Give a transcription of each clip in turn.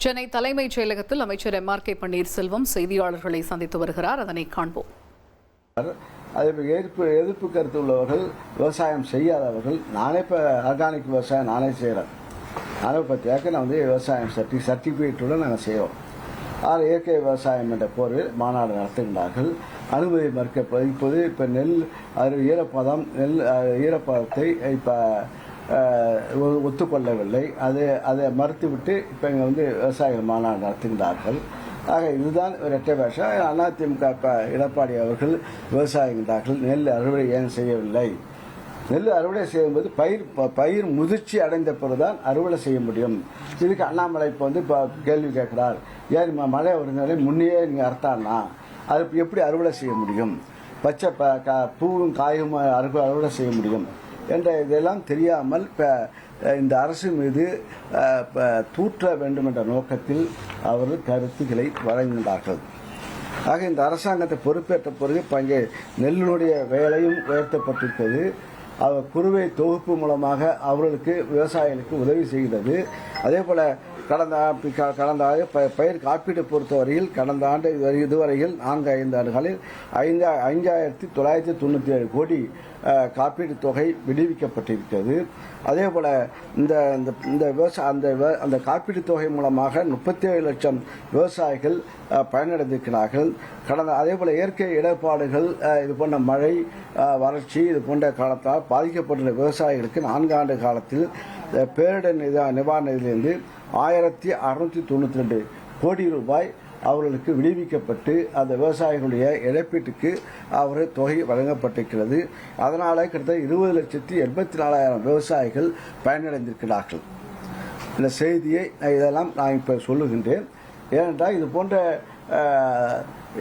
சென்னை தலைமைச் செயலகத்தில் அமைச்சர் எம்.ஆர்.கே. பன்னீர்செல்வம் செய்தியாளர்களை சந்தித்து வருகிறார். அதனை காண்போம். எதிர்ப்பு கருத்து உள்ளவர்கள், விவசாயம் செய்யாதவர்கள், நானே இப்போ ஆர்கானிக் விவசாயம் நானே செய்கிறேன். நானே 10 ஏக்கர் நான் விவசாயம் சர்டிஃபிகேட்டுடன் நாங்கள் செய்வோம். இயற்கை விவசாயம் என்ற போரில் மாநாடு நடத்துகின்றார்கள். அனுமதி மறுக்க இப்போது இப்போ நெல் ஈரப்பதத்தை இப்போ ஒத்துக்கொள்ளவில்லை. அதை மறுத்துவிட்டு இப்போ இங்கே விவசாயிகள் மாநாடு நடத்துகின்றார்கள். ஆக இதுதான் இரட்டை பாஷை. அதிமுக எடப்பாடி அவர்கள் விவசாயிகின்றார்கள். நெல் அறுவடை ஏன் செய்யவில்லை? நெல் அறுவடை செய்யும்போது பயிர் முதிர்ச்சி அடைந்த பிறகுதான் அறுவடை செய்ய முடியும். இதுக்கு அண்ணாமலை இப்போ கேள்வி கேட்கிறார். ஏன் மழை வருதுனாலே முன்னையே நீங்கள் அறுத்தானா அது எப்படி அறுவடை செய்ய முடியும்? பச்சை பூவும் காயும் அறுவடை செய்ய முடியும் என்ற இதெல்லாம் தெரியாமல் இந்த அரசு மீது தூற்ற வேண்டும் என்ற நோக்கத்தில் அவர்கள் கருத்துக்களை வழங்குகின்றார்கள். ஆக இந்த அரசாங்கத்தை பொறுப்பேற்ற பிறகு இங்கே நெல்லினுடைய வேலையும் உயர்த்தப்பட்டிருக்கிறது. அவர் குறுவை தொகுப்பு மூலமாக அவர்களுக்கு விவசாயிகளுக்கு உதவி செய்கிறது. அதே போல கடந்த ஆண்டு பயிர் காப்பீடு பொறுத்தவரையில் கடந்த ஆண்டு இதுவரையில் 4-5 ஆண்டுகளில் 5,997 கோடி காப்பீடு தொகை விடுவிக்கப்பட்டிருக்கிறது. அதே போல அந்த காப்பீடு தொகை மூலமாக 37 லட்சம் விவசாயிகள் பயனடைந்திருக்கிறார்கள். அதே போல இயற்கை இடர்பாடுகள், இது போன்ற மழை, வறட்சி, இது போன்ற காலத்தால் பாதிக்கப்பட்டுள்ள விவசாயிகளுக்கு 4 ஆண்டு காலத்தில் பேரிடர் நிவாரண நிதியிலிருந்து 1,692 கோடி ரூபாய் அவர்களுக்கு விடுவிக்கப்பட்டு அந்த விவசாயிகளுடைய இழப்பீட்டுக்கு தொகை வழங்கப்பட்டிருக்கிறது. அதனால கிட்டத்தட்ட 20,84,000 விவசாயிகள் பயனடைந்திருக்கிறார்கள். இந்த செய்தியை இதெல்லாம் நான் இப்போ சொல்லுகின்றேன். ஏனென்றால் இது போன்ற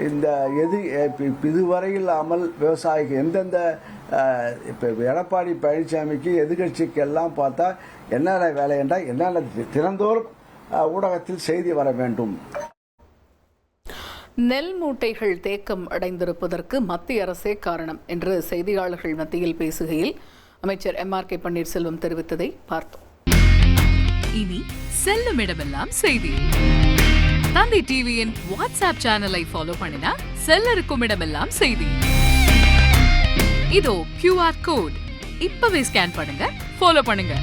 இந்த இதுவரை இல்லாமல் விவசாயிக்கு எந்தெந்த இப்போ எடப்பாடி பழனிசாமிக்கு எதிர்கட்சிக்கு எல்லாம் பார்த்தா என்னென்ன வேலை என்றால் என்னென்ன தினந்தோறும் ஊடகத்தில் செய்தி வர வேண்டும். நெல் மூட்டைகள் தேக்கம் அடைந்திருப்பதற்கு மத்திய அரசே காரணம் என்று செய்தியாளர்கள் மத்தியில் பேசுகையில் அமைச்சர் எம்.ஆர்.கே. பன்னீர்செல்வம் தெரிவித்ததை பார்த்தோம். இனி செல்லும் இடமெல்லாம் செய்தி. தந்தி டிவியின் வாட்ஸ்அப் சேனலை ஃபாலோ பண்ணினா செல்ல இருக்கும் இடமெல்லாம் செய்தி. இதோ QR கோட் இப்பவே ஸ்கேன் பண்ணுங்க, ஃபாலோ பண்ணுங்க.